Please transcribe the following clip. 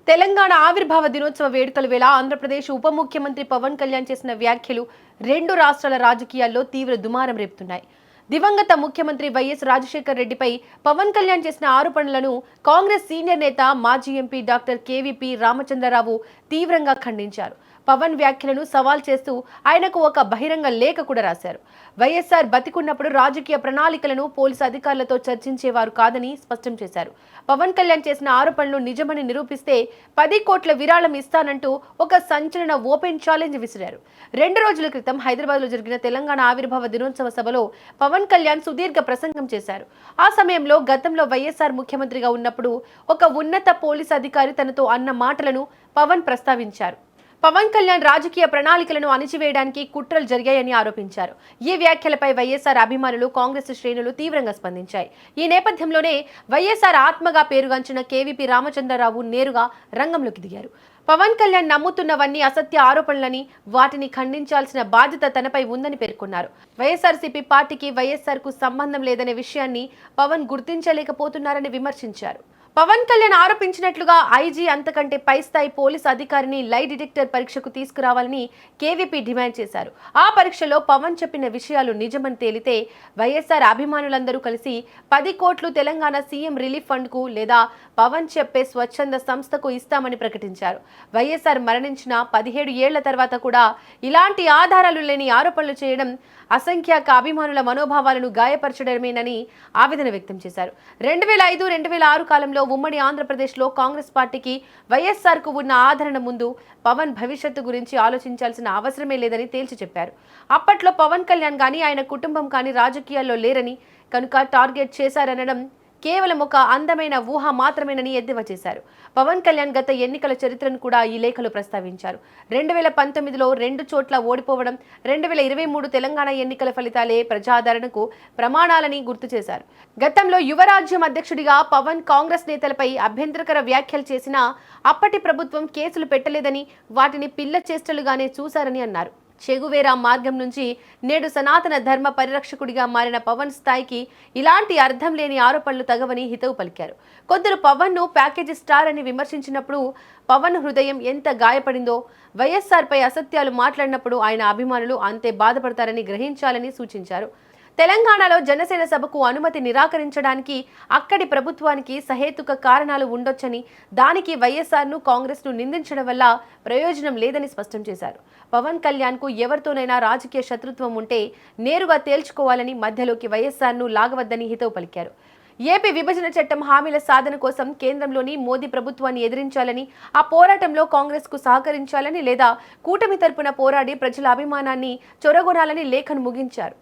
తెలంగాణ ఆవిర్భావ దినోత్సవ వేడుకల వేళ ఆంధ్రప్రదేశ్ ఉప ముఖ్యమంత్రి పవన్ కళ్యాణ్ చేసిన వ్యాఖ్యలు రెండు రాష్ట్రాల రాజకీయాల్లో తీవ్ర దుమారం రేపుతున్నాయి. దివంగత ముఖ్యమంత్రి వైఎస్ రాజశేఖర్ రెడ్డిపై పవన్ కళ్యాణ్ చేసిన ఆరోపణలను కాంగ్రెస్ సీనియర్ నేత మాజీ ఎంపీ డాక్టర్ కేవీపీ రామచంద్రరావు తీవ్రంగా ఖండించారు. పవన్ వ్యాఖ్యలను సవాల్ చేస్తూ ఆయనకు ఒక బహిరంగ లేఖ కూడా రాశారు. వైఎస్ఆర్ బతికున్నప్పుడు రాజకీయ ప్రణాళికలను పోలీసు అధికారులతో చర్చించేవారు కాదని స్పష్టం చేశారు. పవన్ కళ్యాణ్ చేసిన ఆరోపణలు నిజమని నిరూపిస్తే 10 కోట్ల విరాళం ఇస్తానంటూ ఒక సంచలన ఓపెన్ ఛాలెంజ్ విసిరారు. 2 రోజుల క్రితం హైదరాబాద్లో జరిగిన తెలంగాణ ఆవిర్భావ దినోత్సవ సభలో పవన్ కళ్యాణ్ సుదీర్ఘ ప్రసంగం చేశారు. ఆ సమయంలో గతంలో వైఎస్ఆర్ ముఖ్యమంత్రిగా ఉన్నప్పుడు ఒక ఉన్నత పోలీసు అధికారి తనతో అన్న మాటలను పవన్ ప్రస్తావించారు. పవన్ కళ్యాణ్ రాజకీయ ప్రణాళికలను అణిచివేయడానికి కుట్రలు జరిగాయని ఆరోపించారు. ఈ వ్యాఖ్యలపై వైఎస్ఆర్ అభిమానులు, కాంగ్రెస్ శ్రేణులు తీవ్రంగా స్పందించాయి. ఈ నేపథ్యంలోనే వైఎస్ఆర్ ఆత్మగా పేరుగాంచిన కేవీపీ రామచంద్రరావు నేరుగా రంగంలోకి దిగారు. పవన్ కళ్యాణ్ నమ్ముతున్నవన్నీ అసత్య ఆరోపణలని, వాటిని ఖండించాల్సిన బాధ్యత తనపై ఉందని పేర్కొన్నారు. వైఎస్ఆర్సీపీ పార్టీకి వైఎస్ఆర్ కు సంబంధం లేదనే విషయాన్ని పవన్ గుర్తించలేకపోతున్నారని విమర్శించారు. పవన్ కళ్యాణ్ ఆరోపించినట్లుగా ఐజీ అంతకంటే పై స్థాయి పోలీసు అధికారిని లై డిటెక్టర్ పరీక్షకు తీసుకురావాలని కేవీపీ డిమాండ్ చేశారు. ఆ పరీక్షలో పవన్ చెప్పిన విషయాలు నిజమని తేలితే వైఎస్ఆర్ అభిమానులందరూ కలిసి 10 కోట్లు తెలంగాణ సీఎం రిలీఫ్ ఫండ్ కు లేదా పవన్ చెప్పే స్వచ్ఛంద సంస్థకు ఇస్తామని ప్రకటించారు. వైఎస్ఆర్ మరణించిన 17 ఏళ్ల తర్వాత కూడా ఇలాంటి ఆధారాలు లేని ఆరోపణలు చేయడం అసంఖ్యాక అభిమానుల మనోభావాలను గాయపరచడమేనని ఆవేదన వ్యక్తం చేశారు. 2005-2006 కాలంలో ఉమ్మడి ఆంధ్రప్రదేశ్లో కాంగ్రెస్ పార్టీకి వైఎస్ఆర్ కు ఉన్న ఆదరణ ముందు పవన్ భవిష్యత్తు గురించి ఆలోచించాల్సిన అవసరమే లేదని తేల్చి చెప్పారు. అప్పట్లో పవన్ కళ్యాణ్ కానీ ఆయన కుటుంబం కానీ రాజకీయాల్లో లేరని, కనుక టార్గెట్ చేశారనడం కేవలం ఒక అందమైన ఊహ మాత్రమేనని ఎద్దేవా చేశారు. పవన్ కళ్యాణ్ గత ఎన్నికల చరిత్రను కూడా ఈ లేఖలో ప్రస్తావించారు. 2019లో 2 చోట్ల ఓడిపోవడం, 2023 తెలంగాణ ఎన్నికల ఫలితాలే ప్రజాదరణకు ప్రమాణాలని గుర్తు చేశారు. గతంలో యువరాజ్యం అధ్యక్షుడిగా పవన్ కాంగ్రెస్ నేతలపై అభ్యంతరకర వ్యాఖ్యలు చేసినా అప్పటి ప్రభుత్వం కేసులు పెట్టలేదని, వాటిని పిల్ల చేష్టలుగానే చూశారని అన్నారు. చెగువేరా మార్గం నుంచి నేడు సనాతన ధర్మ పరిరక్షకుడిగా మారిన పవన్ స్థాయికి ఇలాంటి అర్థం లేని ఆరోపణలు తగవని హితవు పలికారు. కొందరు పవన్ ను ప్యాకేజీ స్టార్ అని విమర్శించినప్పుడు పవన్ హృదయం ఎంత గాయపడిందో, వైఎస్ఆర్ పై అసత్యాలు మాట్లాడినప్పుడు ఆయన అభిమానులు అంతే బాధపడతారని గ్రహించాలని సూచించారు. తెలంగాణలో జనసేన సభకు అనుమతి నిరాకరించడానికి అక్కడి ప్రభుత్వానికి సహేతుక కారణాలు ఉండొచ్చని, దానికి వైఎస్ఆర్ను కాంగ్రెస్ను నిందించడం వల్ల ప్రయోజనం లేదని స్పష్టం చేశారు. పవన్ కళ్యాణ్ కు ఎవరితోనైనా రాజకీయ శత్రుత్వం ఉంటే నేరుగా తేల్చుకోవాలని, మధ్యలోకి వైఎస్ఆర్ను లాగవద్దని హితవు పలికారు. ఏపీ విభజన చట్టం హామీల సాధన కోసం కేంద్రంలోని మోదీ ప్రభుత్వాన్ని ఎదిరించాలని, ఆ పోరాటంలో కాంగ్రెస్ కు సహకరించాలని లేదా కూటమి తరపున పోరాడి ప్రజల అభిమానాన్ని చొరగొనాలని లేఖను ముగించారు.